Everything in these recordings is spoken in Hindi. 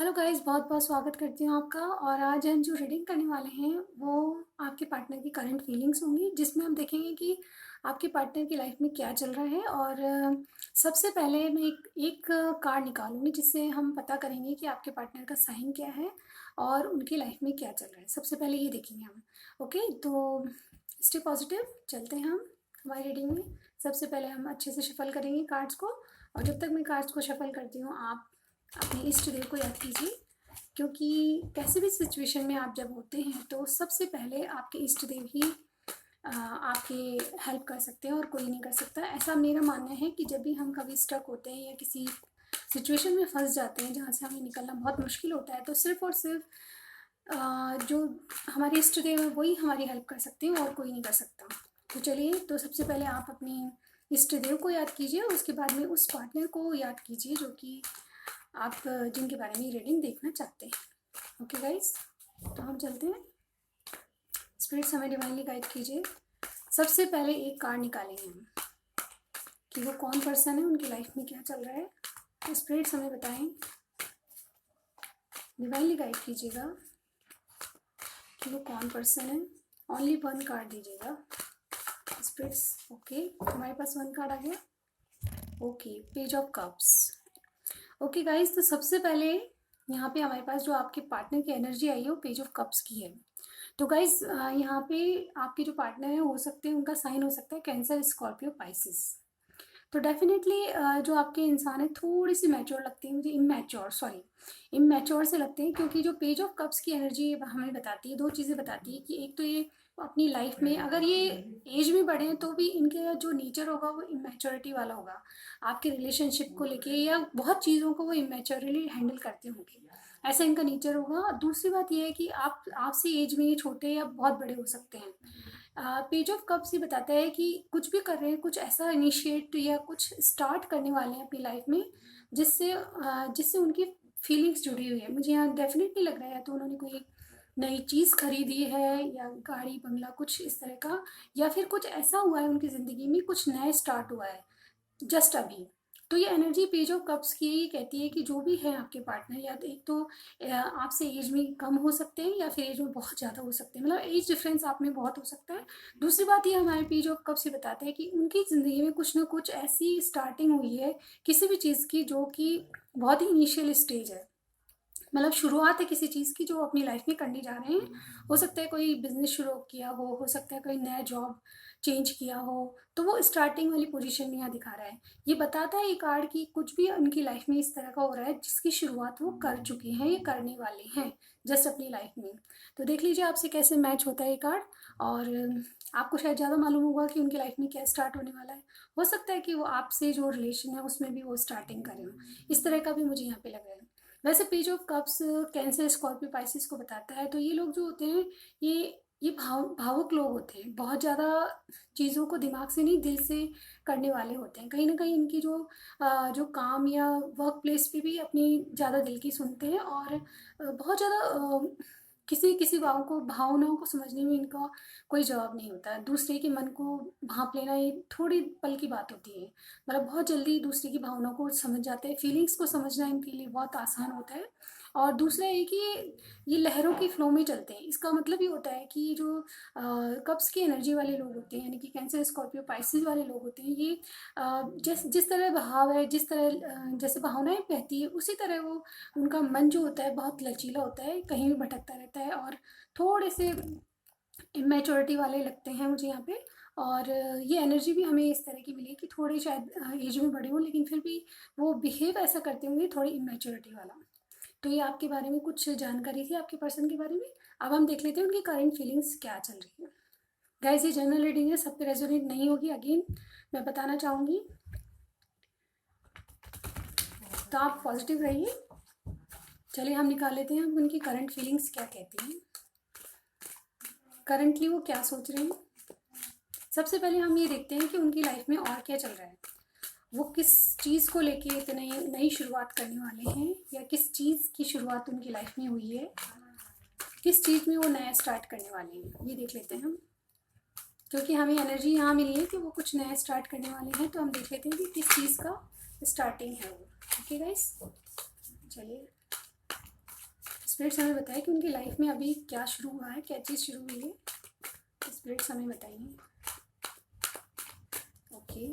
हेलो गाइस, बहुत बहुत स्वागत करती हूँ आपका। और आज हम जो रीडिंग करने वाले हैं वो आपके पार्टनर की करंट फीलिंग्स होंगी, जिसमें हम देखेंगे कि आपके पार्टनर की लाइफ में क्या चल रहा है। और सबसे पहले मैं एक कार्ड निकालूंगी जिससे हम पता करेंगे कि आपके पार्टनर का साइन क्या है और उनकी लाइफ में क्या चल रहा है। सबसे पहले ये देखेंगे हम। ओके, तो स्टे पॉजिटिव, चलते हैं हम हमारी रीडिंग में। सबसे पहले हम अच्छे से शफल करेंगे कार्ड्स को, और जब तक मैं कार्ड्स को शफल करती हूँ आप अपने इष्ट देव को याद कीजिए, क्योंकि कैसे भी सिचुएशन में आप जब होते हैं तो सबसे पहले आपके इष्ट देव ही आपकी हेल्प कर सकते हैं और कोई नहीं कर सकता। ऐसा मेरा मानना है कि जब भी हम कभी स्टक होते हैं या किसी सिचुएशन में फंस जाते हैं जहाँ से हमें निकलना बहुत मुश्किल होता है, तो सिर्फ और सिर्फ जो हमारे इष्ट देव है वही हमारी हेल्प कर सकते हैं और कोई नहीं कर सकता। तो चलिए, तो सबसे पहले आप अपने इष्ट देव को याद कीजिए और उसके बाद में उस पार्टनर को याद कीजिए जो कि आप जिनके बारे में रीडिंग देखना चाहते हैं। ओके गाइस, तो हम चलते हैं। स्पिरिट्स हमें डिवाइनली गाइड कीजिए। सबसे पहले एक कार्ड निकालेंगे हम कि वो कौन पर्सन है, उनकी लाइफ में क्या चल रहा है। तो स्पिरिट्स हमें बताएं, डिवाइनली गाइड कीजिएगा कि वो कौन पर्सन है। ओनली वन कार्ड दीजिएगा स्पिरिट्स। ओके, हमारे पास वन कार्ड आ गया। Okay, page of cups. Okay guys, तो सबसे पहले यहाँ पे हमारे पास जो आपके पार्टनर की एनर्जी आई है वो पेज ऑफ कप्स की है। तो गाइस यहाँ पे आपके जो पार्टनर है हो सकते हैं, उनका साइन हो सकता है कैंसर, स्कॉर्पियो, पाइसिस। तो डेफिनेटली जो आपके इंसान है थोड़ी सी मैच्योर लगती है मुझे, इमैच्योर से लगते हैं, क्योंकि जो पेज ऑफ कप्स की एनर्जी हमें बताती है दो चीज़ें बताती है कि एक तो ये अपनी लाइफ में अगर ये एज में बढ़े हैं तो भी इनके जो नेचर होगा वो इमेच्योरिटी वाला होगा। आपके रिलेशनशिप को लेके या बहुत चीज़ों को वो इमेच्योरली हैंडल करते होंगे, ऐसा इनका नेचर होगा। दूसरी बात ये है कि आप आपसे एज में ये छोटे या बहुत बड़े हो सकते हैं। पेज ऑफ कप्स ये बताता है कि कुछ भी कर रहे हैं, कुछ ऐसा इनिशिएट या कुछ स्टार्ट करने वाले हैं अपनी लाइफ में जिससे जिससे उनकी फीलिंग्स जुड़ी हुई है। मुझे यहाँ डेफिनेटली लग रहा है तो उन्होंने कोई नई चीज़ खरीदी है या गाड़ी बंगला कुछ इस तरह का, या फिर कुछ ऐसा हुआ है उनकी ज़िंदगी में, कुछ नया स्टार्ट हुआ है जस्ट अभी। तो ये एनर्जी पेज ऑफ कप्स की ये कहती है कि जो भी है आपके पार्टनर, या तो एक तो आपसे एज में कम हो सकते हैं या फिर एज में बहुत ज़्यादा हो सकते हैं, मतलब एज डिफरेंस आप में बहुत हो सकता है। दूसरी बात ये हमारे पेज ऑफ कप्स ये बताते हैं कि उनकी ज़िंदगी में कुछ ना कुछ ऐसी स्टार्टिंग हुई है किसी भी चीज़ की जो कि बहुत ही इनिशियल स्टेज है, मतलब शुरुआत है किसी चीज़ की जो अपनी लाइफ में करने जा रहे हैं। हो सकता है कोई बिजनेस शुरू किया हो सकता है कोई नया जॉब चेंज किया हो, तो वो स्टार्टिंग वाली पोजीशन में यहाँ दिखा रहा है। ये बताता है ये कार्ड कि कुछ भी उनकी लाइफ में इस तरह का हो रहा है जिसकी शुरुआत वो कर चुके हैं, ये करने वाले हैं जस्ट अपनी लाइफ में। तो देख लीजिए आपसे कैसे मैच होता है ये कार्ड। और आपको शायद ज़्यादा मालूम होगा कि उनकी लाइफ में क्या स्टार्ट होने वाला है। हो सकता है कि वो आपसे जो रिलेशन है उसमें भी वो स्टार्टिंग करें, इस तरह का भी मुझे यहाँ पे लग रहा है। वैसे page of cups cancer, Scorpio, Pisces को बताता है। तो ये लोग जो होते हैं ये भावुक लोग होते हैं, बहुत ज़्यादा चीज़ों को दिमाग से नहीं दिल से करने वाले होते हैं। कहीं ना कहीं इनकी जो काम या वर्क प्लेस पे भी अपनी ज़्यादा दिल की सुनते हैं, और बहुत ज़्यादा किसी किसी भावनाओं को समझने में इनका कोई जवाब नहीं होता है। दूसरे के मन को भांप लेना ये थोड़ी पल की बात होती है, मतलब बहुत जल्दी दूसरे की भावनाओं को समझ जाते हैं, फीलिंग्स को समझना इनके लिए बहुत आसान होता है। और दूसरा ये कि ये लहरों की फ्लो में चलते हैं। इसका मतलब ये होता है कि ये जो कप्स की एनर्जी वाले लोग होते हैं, यानी कि कैंसर, स्कॉर्पियो, पाइसिस वाले लोग होते हैं, ये जिस तरह भाव है, जिस तरह जैसे भावनाएं बहती है उसी तरह वो उनका मन जो होता है बहुत लचीला होता है, कहीं भी भटकता रहता है, और थोड़े से इमेच्योरिटी वाले लगते हैं मुझे यहाँ पे। और ये एनर्जी भी हमें इस तरह की मिली है कि थोड़े शायद एज में बड़े हों लेकिन फिर भी वो बिहेव ऐसा करते होंगे थोड़ी इमेच्योरिटी वाला। तो ये आपके बारे में कुछ जानकारी थी आपके पर्सन के बारे में। अब हम देख लेते हैं उनकी करंट फीलिंग्स क्या चल रही है। गाइस, ये जनरल रीडिंग है, सब पे रेजोनेट नहीं होगी, अगेन मैं बताना चाहूँगी, तो आप पॉजिटिव रहिए। चलिए हम निकाल लेते हैं, हम उनकी करंट फीलिंग्स क्या कहती हैं, करंटली वो क्या सोच रहे हैं। सबसे पहले हम ये देखते हैं कि उनकी लाइफ में और क्या चल रहा है, वो किस चीज़ को लेके इतने नई शुरुआत करने वाले हैं, या किस चीज़ की शुरुआत उनकी लाइफ में हुई है, किस चीज़ में वो नया स्टार्ट करने वाले हैं, ये देख लेते हैं हम। क्योंकि हमें एनर्जी यहाँ मिली है कि वो कुछ नया स्टार्ट करने वाले हैं, तो हम देख लेते हैं कि किस चीज़ का स्टार्टिंग है वो। ओके गाइस, चलिए स्पिरिट्स हमें बताए कि उनकी लाइफ में अभी क्या शुरू हुआ है, क्या चीज़ शुरू हुई है, स्पिरिट्स हमें बताइए। Okay,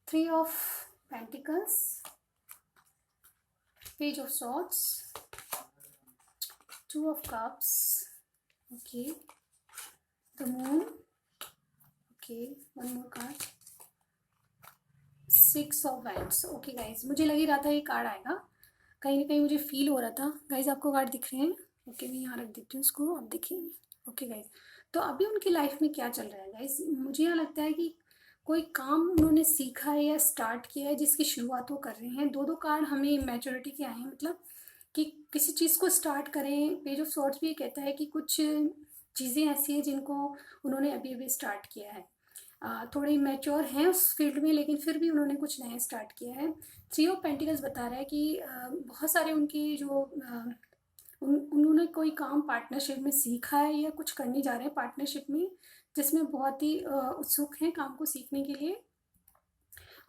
3 of pentacles, page of swords, 2 of cups, okay, the moon, okay, one more card, 6 of winds. Okay guys, मुझे लग ही रहा था ये कार्ड आएगा, कहीं ना कहीं मुझे फील हो रहा था। गाइज आपको कार्ड दिख रहे हैं? ओके, मैं यहाँ रख देती हूँ इसको, आप देखेंगे। ओके गाइज, तो अभी उनकी लाइफ में क्या चल रहा है गाइज, मुझे यहाँ लगता है कि कोई काम उन्होंने सीखा है या स्टार्ट किया है जिसकी शुरुआत वो कर रहे हैं। दो दो कार्ड हमें मैच्योरिटी के आए हैं, मतलब कि किसी चीज़ को स्टार्ट करें। पेज ऑफ सॉर्ड्स भी ये कहता है कि कुछ चीज़ें ऐसी हैं जिनको उन्होंने अभी अभी स्टार्ट किया है, थोड़े मैच्योर हैं उस फील्ड में, लेकिन फिर भी उन्होंने कुछ नया स्टार्ट किया है। 3 ऑफ पेंटिकल्स बता रहा है कि बहुत सारे उनकी जो उन्होंने कोई काम पार्टनरशिप में सीखा है या कुछ करने जा रहे हैं पार्टनरशिप में, जिसमें बहुत ही उत्सुक हैं काम को सीखने के लिए,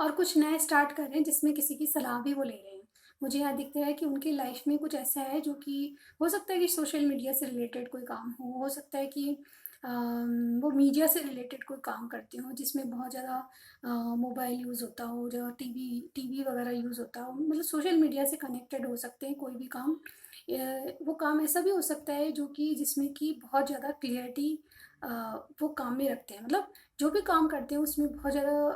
और कुछ नया स्टार्ट कर रहे हैं जिसमें किसी की सलाह भी वो ले रहे हैं। मुझे यहाँ दिखता है कि उनकी लाइफ में कुछ ऐसा है जो कि हो सकता है कि सोशल मीडिया से रिलेटेड कोई काम हो सकता है कि वो मीडिया से रिलेटेड कोई काम करते हो जिसमें बहुत ज़्यादा मोबाइल यूज़ होता हो, जो टीवी वगैरह यूज़ होता हो, मतलब सोशल मीडिया से कनेक्टेड हो सकते हैं कोई भी काम। वो काम ऐसा भी हो सकता है जो कि जिसमें कि बहुत ज़्यादा क्लियरिटी वो काम में रखते हैं, मतलब जो भी काम करते हैं उसमें बहुत ज़्यादा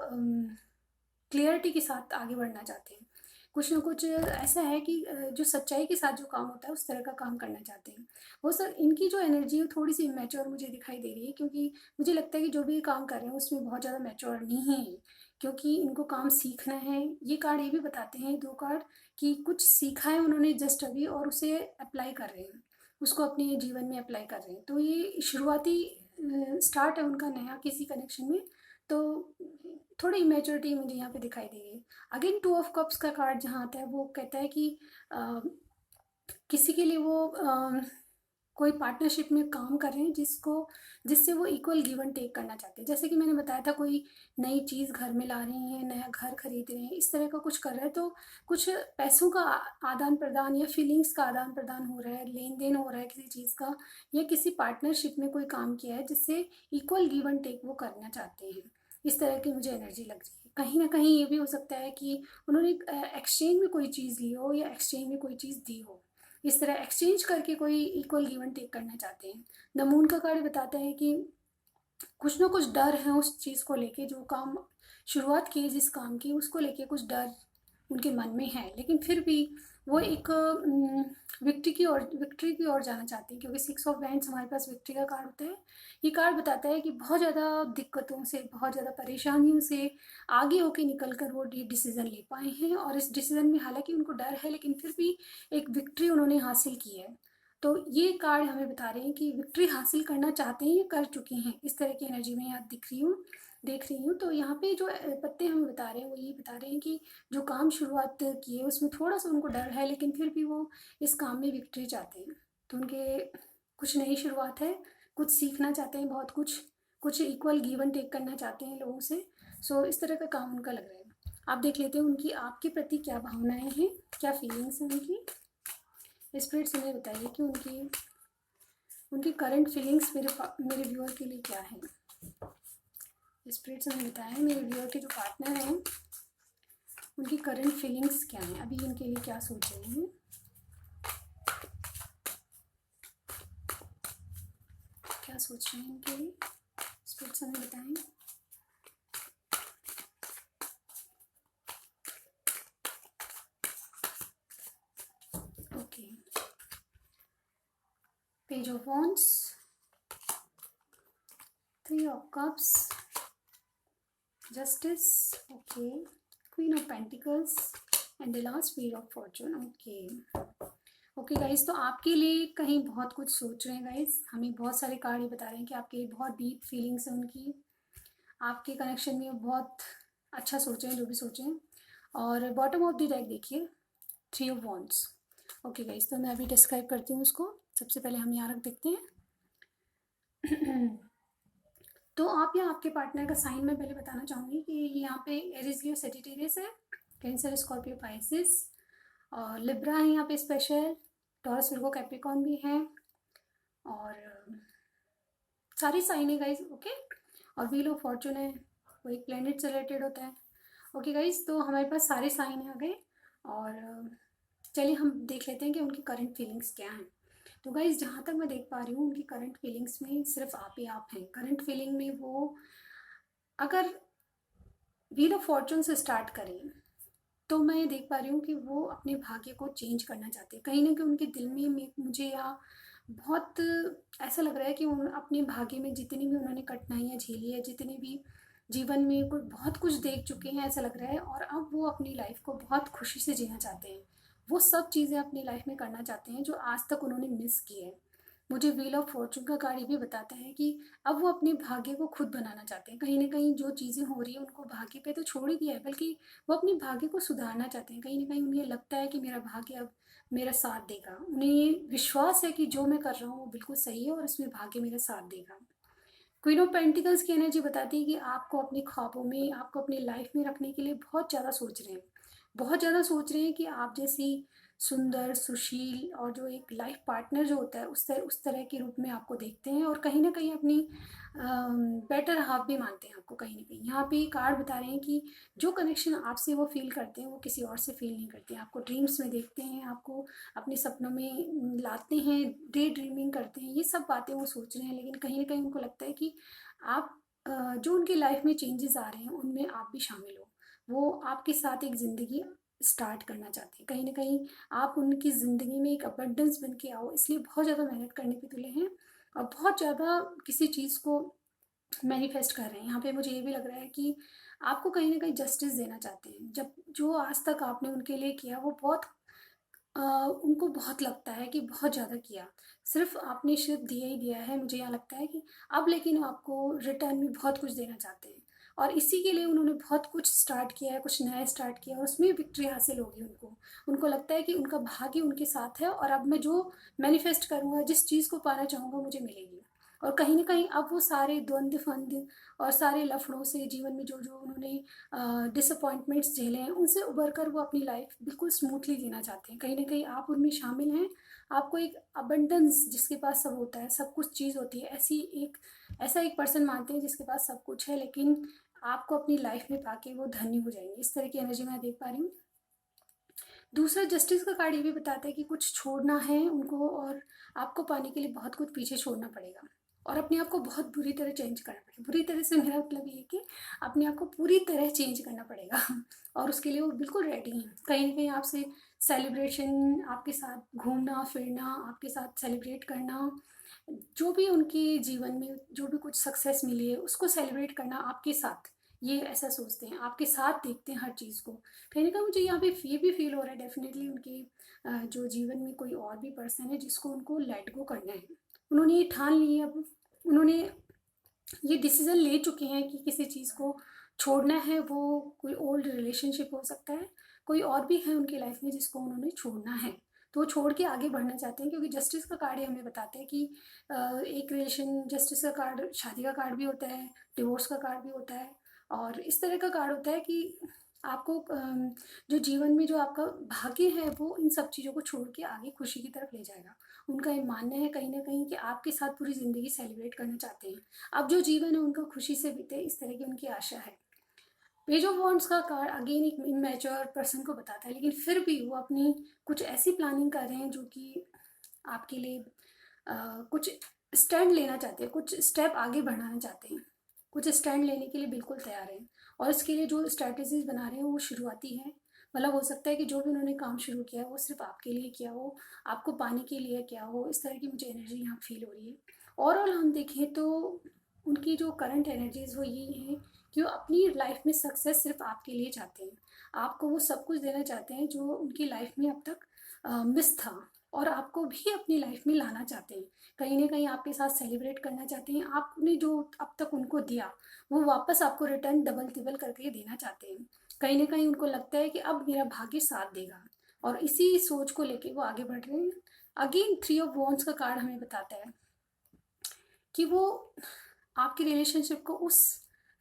क्लियरिटी के साथ आगे बढ़ना चाहते हैं। कुछ ना कुछ ऐसा है कि जो सच्चाई के साथ जो काम होता है उस तरह का काम करना चाहते हैं। वो सर इनकी जो एनर्जी है थोड़ी सी मैच्योर मुझे दिखाई दे रही है, क्योंकि मुझे लगता है कि जो भी काम कर रहे हैं उसमें बहुत ज़्यादा मैच्योर नहीं है, क्योंकि इनको काम सीखना है। ये कार्ड ये भी बताते हैं, दो कार्ड, कि कुछ सीखा है उन्होंने जस्ट अभी और उसे अप्लाई कर रहे हैं, उसको अपने जीवन में अप्लाई कर रहे हैं। तो ये शुरुआती स्टार्ट है उनका नया किसी कनेक्शन में, तो थोड़ी इमेच्योरिटी मुझे यहाँ पे दिखाई दे रही है। अगेन 2 ऑफ कप्स का कार्ड जहाँ आता है वो कहता है कि किसी के लिए वो कोई पार्टनरशिप में काम कर रहे हैं जिससे वो इक्वल गिव एंड टेक करना चाहते हैं। जैसे कि मैंने बताया था, कोई नई चीज़ घर में ला रहे हैं, नया घर खरीद रहे हैं, इस तरह का कुछ कर रहे हैं, तो कुछ पैसों का आदान प्रदान या फीलिंग्स का आदान प्रदान हो रहा है, लेन देन हो रहा है किसी चीज़ का, या किसी पार्टनरशिप में कोई काम किया है जिससे इक्वल गिव एंड टेक वो करना चाहते हैं। इस तरह की मुझे एनर्जी लग रही है। कहीं ना कहीं ये भी हो सकता है कि उन्होंने एक्सचेंज में कोई चीज़ ली हो या एक्सचेंज में कोई चीज़ दी हो, इस तरह एक्सचेंज करके कोई इक्वल गिव एंड टेक करना चाहते हैं। द मून का कार्ड बताता है कि कुछ ना कुछ डर है उस चीज़ को लेके, जो काम शुरुआत की जिस काम की उसको लेके कुछ डर उनके मन में है, लेकिन फिर भी वो एक विक्ट्री की ओर जाना चाहते हैं, क्योंकि 6 ऑफ वैंड्स हमारे पास विक्ट्री का कार्ड होता है। ये कार्ड बताता है कि बहुत ज़्यादा दिक्कतों से, बहुत ज़्यादा परेशानियों से आगे होके निकल कर वो ये डिसीज़न ले पाए हैं, और इस डिसीज़न में हालांकि उनको डर है लेकिन फिर भी एक विक्ट्री उन्होंने हासिल की है। तो ये कार्ड हमें बता रहे हैं कि विक्ट्री हासिल करना चाहते हैं, ये कर चुके हैं। इस तरह की एनर्जी में यहाँ देख रही हूँ। तो यहाँ पे जो पत्ते हमें बता रहे हैं वो ये बता रहे हैं कि जो काम शुरुआत किए उसमें थोड़ा सा उनको डर है, लेकिन फिर भी वो इस काम में विक्ट्री चाहते हैं। तो उनके कुछ नई शुरुआत है, कुछ सीखना चाहते हैं, बहुत कुछ इक्वल गिव एंड टेक करना चाहते हैं लोगों से। सो इस तरह का काम उनका लग रहा है। आप देख लेते हैं उनकी आपके प्रति क्या भावनाएं हैं, क्या फीलिंग्स हैं उनकी। स्पिरिट्स हमें बताइए कि उनकी करंट फीलिंग्स मेरे व्यूअर के लिए क्या है। स्पिरिट्स हमें बताएं मेरे व्यूअर के जो पार्टनर हैं उनकी करंट फीलिंग्स क्या हैं, अभी उनके लिए क्या सोच रहे हैं, क्या सोच रहे हैं उनके लिए। स्पिरिट्स हमें बताएं। Okay, page of wands, 3 of cups, justice, okay, queen of pentacles and the last wheel of Fortune. Okay guys, तो आपके लिए कहीं बहुत कुछ सोच रहे हैं गाइज। हमें बहुत सारे कार्ड ये बता रहे हैं कि आपके बहुत डीप फीलिंग्स हैं उनकी, आपके कनेक्शन में वो बहुत अच्छा सोच रहे हैं जो भी सोचे हैं। और बॉटम ऑफ द डेक देखिए, 3 ऑफ वॉन्ड्स। ओके गाइज, तो मैं अभी डिस्क्राइब करती हूँ उसको। सबसे पहले हम यहाँ रख देखते हैं। तो आप या आपके पार्टनर का साइन मैं पहले बताना चाहूँगी कि यहाँ पे एरिस लियो सजिटेरियस है, कैंसर, स्कॉर्पियो, पाइसेस, और लिब्रा है यहाँ पे स्पेशल, टॉरस विर्गो कैप्रिकॉर्न भी है, और सारी साइन है गाइज। ओके, और व्हील ऑफ फॉर्चून है, वो एक प्लेनेट से रिलेटेड होता है। ओके गाइज, तो हमारे पास सारे साइन आ गए, और चलिए हम देख लेते हैं कि उनकी करंट फीलिंग्स क्या हैं। तो गाइज जहाँ तक मैं देख पा रही हूँ, उनकी करंट फीलिंग्स में सिर्फ आप ही आप हैं। करंट फीलिंग में वो अगर व्हील ऑफ फॉर्चून से स्टार्ट करें तो मैं ये देख पा रही हूँ कि वो अपने भाग्य को चेंज करना चाहते हैं। कहीं ना कहीं उनके दिल में मुझे या बहुत ऐसा लग रहा है कि उन अपने भाग्य में जितनी भी उन्होंने कठिनाइयाँ झेली है, जितने भी जीवन में कोई बहुत कुछ देख चुके हैं ऐसा लग रहा है, और अब वो अपनी लाइफ को बहुत खुशी से जीना चाहते हैं। वो सब चीज़ें अपनी लाइफ में करना चाहते हैं जो आज तक उन्होंने मिस की है। मुझे व्हील ऑफ फॉर्चून का कार्ड ये भी बताता है कि अब वो अपने भाग्य को खुद बनाना चाहते हैं। कहीं ना कहीं जो चीज़ें हो रही है उनको भाग्य पे तो छोड़ ही दिया है, बल्कि वो अपने भाग्य को सुधारना चाहते हैं। कहीं ना कहीं उन्हें लगता है कि मेरा भाग्य अब मेरा साथ देगा। उन्हें ये विश्वास है कि जो मैं कर रहा हूँ वो बिल्कुल सही है और इसमें भाग्य मेरा साथ देगा। क्वीन ऑफ पेंटिकल्स की एनर्जी बताती है कि आपको अपने ख्वाबों में, आपको अपनी लाइफ में रखने के लिए बहुत ज़्यादा सोच रहे हैं। बहुत ज़्यादा सोच रहे हैं कि आप जैसी सुंदर, सुशील और जो एक लाइफ पार्टनर जो होता है उस तरह के रूप में आपको देखते हैं, और कहीं ना कहीं अपनी बेटर हाफ भी मानते हैं आपको। कहीं ना कहीं यहाँ पे कार्ड बता रहे हैं कि जो कनेक्शन आपसे वो फील करते हैं वो किसी और से फील नहीं करते हैं। आपको ड्रीम्स में देखते हैं, आपको अपने सपनों में लाते हैं, डे ड्रीमिंग करते हैं, ये सब बातें वो सोच रहे हैं। लेकिन कहीं ना कहीं उनको लगता है कि आप जो उनकी लाइफ में चेंजेस आ रहे हैं उनमें आप भी शामिल हो। वो आपके साथ एक ज़िंदगी स्टार्ट करना चाहते हैं। कहीं ना कहीं आप उनकी ज़िंदगी में एक अबंडेंस बन के आओ, इसलिए बहुत ज़्यादा मेहनत करने पे तुले हैं और बहुत ज़्यादा किसी चीज़ को मैनिफेस्ट कर रहे हैं। यहाँ पे मुझे ये भी लग रहा है कि आपको कहीं ना कहीं जस्टिस देना चाहते हैं। जब जो आज तक आपने उनके लिए किया वो बहुत उनको बहुत लगता है कि बहुत ज़्यादा किया, सिर्फ आपने सिर्फ दिया ही दिया है। मुझे यहाँ लगता है कि अब लेकिन वो आपको रिटर्न में बहुत कुछ देना चाहते हैं, और इसी के लिए उन्होंने बहुत कुछ स्टार्ट किया है, कुछ नया स्टार्ट किया और उसमें विक्ट्री हासिल होगी उनको। उनको लगता है कि उनका भाग्य उनके साथ है, और अब मैं जो मैनिफेस्ट करूँगा, जिस चीज़ को पाना चाहूँगा मुझे मिलेगी। और कहीं ना कहीं अब वो सारे द्वंद्व फंद और सारे लफड़ों से, जीवन में जो जो उन्होंने डिसअपॉइंटमेंट्स झेले हैं, उनसे उबर कर वो अपनी लाइफ बिल्कुल स्मूथली जीना चाहते हैं। कहीं ना कहीं आप उनमें शामिल हैं। आपको एक अबंडेंस, जिसके पास सब होता है, सब कुछ चीज़ होती है, ऐसा एक पर्सन मानते हैं जिसके पास सब कुछ है, लेकिन आपको अपनी लाइफ में पाके वो धन्य हो जाएंगे। इस तरह की एनर्जी मैं देख पा रही हूँ। दूसरा जस्टिस का कार्ड ये भी बताता है कि कुछ छोड़ना है उनको, और आपको पाने के लिए बहुत कुछ पीछे छोड़ना पड़ेगा, और अपने आप को बहुत बुरी तरह चेंज करना पड़ेगा। बुरी तरह से मेरा मतलब ये है कि अपने आप को पूरी तरह चेंज करना पड़ेगा और उसके लिए वो बिल्कुल रेडी हैं। कहीं ना कहीं आपसे सेलिब्रेशन, आपके साथ घूमना फिरना, आपके साथ सेलिब्रेट करना, जो भी उनके जीवन में जो भी कुछ सक्सेस मिली है उसको सेलिब्रेट करना आपके साथ, ये ऐसा सोचते हैं, आपके साथ देखते हैं हर चीज़ को। कहीं ना कहीं मुझे यहाँ पे ये भी फील हो रहा है डेफिनेटली उनके जो जीवन में कोई और भी पर्सन है जिसको उनको लेट गो करना है। उन्होंने ये ठान ली है, अब उन्होंने ये डिसीजन ले चुके हैं कि किसी चीज़ को छोड़ना है। वो कोई ओल्ड रिलेशनशिप हो सकता है, कोई और भी है उनकी लाइफ में जिसको उन्होंने छोड़ना है, तो वो छोड़ के आगे बढ़ना चाहते हैं। क्योंकि जस्टिस का कार्ड ही हमें बताते हैं कि एक रिलेशन, जस्टिस का कार्ड शादी का कार्ड भी होता है, डिवोर्स का कार्ड भी होता है, और इस तरह का कार्ड होता है कि आपको जो जीवन में जो आपका भाग्य है वो इन सब चीज़ों को छोड़ के आगे खुशी की तरफ ले जाएगा। उनका ये मानना है कहीं ना कहीं कि आपके साथ पूरी ज़िंदगी सेलिब्रेट करना चाहते हैं। अब जो जीवन है उनका खुशी से बीते, इस तरह की उनकी आशा है। पेज ऑफ वॉन्ड्स का कार्ड अगेन एक इमेच्योर पर्सन को बताता है, लेकिन फिर भी वो अपनी कुछ ऐसी प्लानिंग कर रहे हैं जो कि आपके लिए कुछ स्टैंड लेना चाहते हैं, कुछ स्टेप आगे बढ़ाना चाहते हैं, कुछ स्टैंड लेने के लिए बिल्कुल तैयार हैं। और इसके लिए जो स्ट्रैटेजीज बना रहे हैं वो शुरुआती है। मतलब हो सकता है कि जो भी उन्होंने काम शुरू किया है वो सिर्फ आपके लिए किया हो, आपको पाने के लिए किया हो। इस तरह की मुझे एनर्जी यहाँ फील हो रही है। ओवरऑल हम देखें तो उनकी जो करंट एनर्जीज वो यही है कि वो अपनी लाइफ में सक्सेस सिर्फ आपके लिए चाहते हैं। आपको वो सब कुछ देना चाहते हैं जो उनकी लाइफ में अब तक मिस था, और आपको भी अपनी लाइफ में लाना चाहते हैं। कहीं ना कहीं आपके साथ सेलिब्रेट करना चाहते हैं। आपने जो अब तक उनको दिया वो वापस आपको रिटर्न डबल तिबल करके देना चाहते हैं। कहीं ना कहीं उनको लगता है कि अब मेरा भाग्य साथ देगा, और इसी सोच को लेके वो आगे बढ़ रहे हैं। अगेन थ्री ऑफ वॉन्ड्स का कार्ड हमें बताता है कि वो आपकी रिलेशनशिप को उस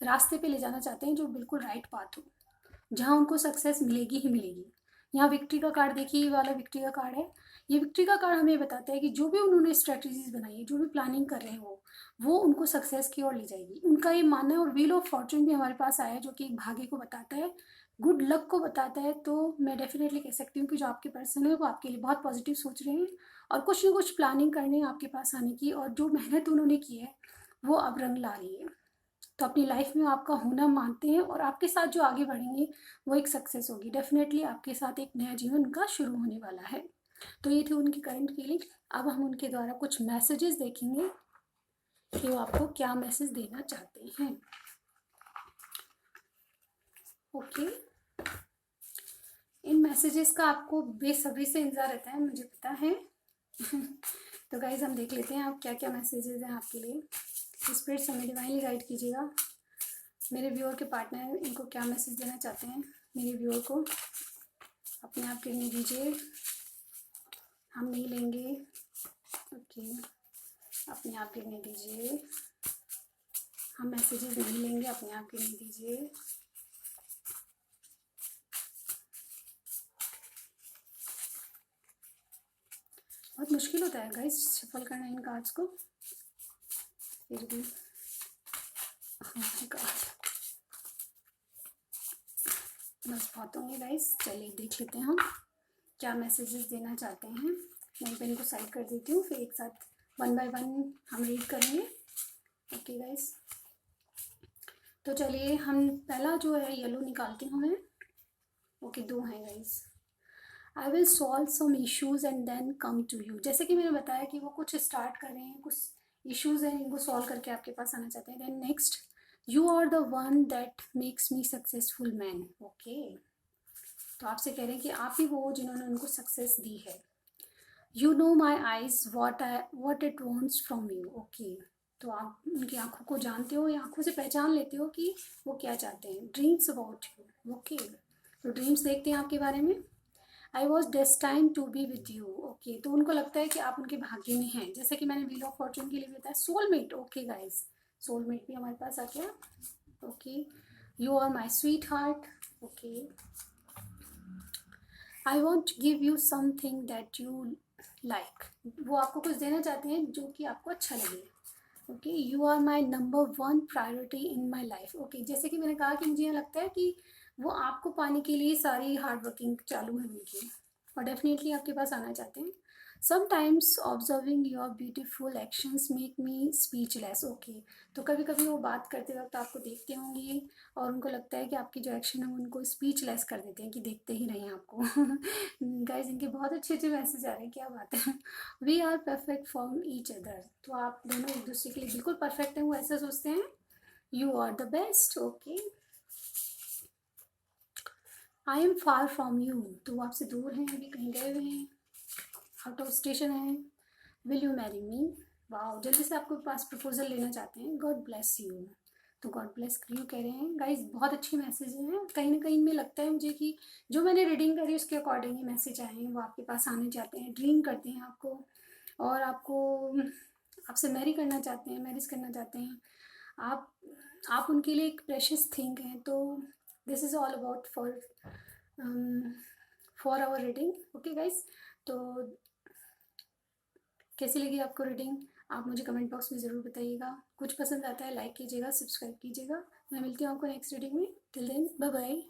रास्ते पे ले जाना चाहते हैं जो बिल्कुल राइट पाथ हो, जहाँ उनको सक्सेस मिलेगी ही मिलेगी। यहाँ विक्ट्री का कार्ड देखिए, ये वाला विक्ट्री का कार्ड है। ये विक्ट्री का कार्ड हमें बताता है कि जो भी उन्होंने स्ट्रेटजीज बनाई है, जो भी प्लानिंग कर रहे हैं वो उनको सक्सेस की ओर ले जाएगी, उनका ये मानना है। और व्हील ऑफ फॉर्चून भी हमारे पास आया है, जो कि एक भाग्य को बताता है, गुड लक को बताता है। तो मैं डेफिनेटली कह सकती हूँ कि जो आपके पर्सन है वो आपके लिए बहुत पॉजिटिव सोच रहे हैं और कुछ ना कुछ प्लानिंग करने आपके पास आने की, और जो मेहनत उन्होंने की है वो अब रंग ला रही है। तो अपनी लाइफ में आपका होना मानते हैं और आपके साथ जो आगे बढ़ेंगे वो एक सक्सेस होगी। डेफिनेटली आपके साथ एक नया जीवन उनका शुरू होने वाला है। तो ये थी उनकी करंट फीलिंग। अब हम उनके द्वारा कुछ मैसेजेस देखेंगे कि वो आपको क्या मैसेज देना चाहते हैं। ओके, इन मैसेजेस का आपको बेसब्री से इंतजार रहता है, मुझे पता है। तो गाइज हम देख लेते हैं आप क्या क्या मैसेजेस हैं आपके लिए। स्पिरिट्स हमें डिवाइनली गाइड कीजिएगा। मेरे व्यूअर के पार्टनर इनको क्या मैसेज देना चाहते हैं, मेरे व्यूअर को अपने आप गिरने दीजिए, हम नहीं लेंगे। ओके, अपने आप गिरने दीजिए, हम मैसेजेस नहीं लेंगे, अपने आप गिरने दीजिए। बहुत मुश्किल होता है गाइस शफल करना इन कार्ड्स को, फिर भी बस बहुत होंगे गाइस। चलिए देख लेते हैं हम क्या मैसेजेस देना चाहते हैं। मैं पेन को साइड कर देती हूँ, फिर एक साथ वन बाय वन हम रीड करेंगे। ओके गाइस, तो चलिए हम पहला जो है येलो निकालती हूँ मैं। ओके, दो हैं guys. I will solve some issues and then come to you. जैसे कि मैंने बताया कि वो कुछ स्टार्ट कर रहे हैं, कुछ इश्यूज हैं, इनको सॉल्व करके आपके पास आना चाहते हैं। Then next, you are the one that makes me successful man. Okay, तो आपसे कह रहे हैं कि आप ही वो जिन्होंने उनको सक्सेस दी है। You know my eyes what it wants from you. Okay, तो आप उनकी आंखों को जानते हो या आंखों से पहचान लेते हो कि वो क्या चाहते हैं। Dreams about you. ओके, तो ड्रीम्स देखते हैं आपके बारे में। I was destined to be with you. Okay, तो उनको लगता है कि आप उनके भाग्य में हैं, जैसे कि मैंने व्हील ऑफ फॉर्चून के लिए बताया सोलमेट। ओके गाइस, सोलमेट भी हमारे पास आ गया। Okay, you are my sweetheart. Okay, I want give you something that you like. वो आपको कुछ देना चाहते हैं जो कि आपको अच्छा लगे। Okay, you are my number one priority in my life. Okay, जैसे कि मैंने कहा कि मुझे यहाँ लगता है कि वो आपको पाने के लिए सारी हार्ड वर्किंग चालू है उनकी, और डेफिनेटली आपके पास आना चाहते हैं। Sometimes observing your beautiful actions make me speechless. Okay, तो कभी कभी वो बात करते वक्त आपको देखते होंगे और उनको लगता है कि आपकी जो एक्शन है वो उनको स्पीचलेस कर देते हैं, कि देखते ही रहें आपको। गाइज इनके बहुत अच्छे अच्छे मैसेज आ रहे हैं, क्या बात है। We are perfect for each other. तो आप दोनों एक दूसरे के लिए बिल्कुल परफेक्ट हैं, वो ऐसा सोचते हैं। You are the best. Okay, I am far from you. तो वो आपसे दूर हैं, अभी कहीं गए हुए हैं, आउट ऑफ स्टेशन है। Will you marry me. Wow, जल्दी से आपके पास प्रपोजल लेना चाहते हैं। God bless you. तो गॉड ब्लेस यू कह रहे हैं गाइज। बहुत अच्छे मैसेज हैं, कहीं ना कहीं में लगता है मुझे कि जो मैंने रीडिंग करी उसके अकॉर्डिंग ही मैसेज आए हैं। वो आपके पास आने चाहते हैं, ड्रीम करते हैं आपको, और आपसे मैरी करना चाहते हैं, मैरिज करना चाहते हैं। आप आप उनके लिए एक प्रेशियस थिंग हैं। तो this is all about for our reading. Okay guys, तो कैसी लगी आपको रीडिंग, आप मुझे कमेंट बॉक्स में ज़रूर बताइएगा। कुछ पसंद आता है लाइक कीजिएगा, सब्सक्राइब कीजिएगा। मैं मिलती हूँ आपको नेक्स्ट रीडिंग में। Till then bye bye.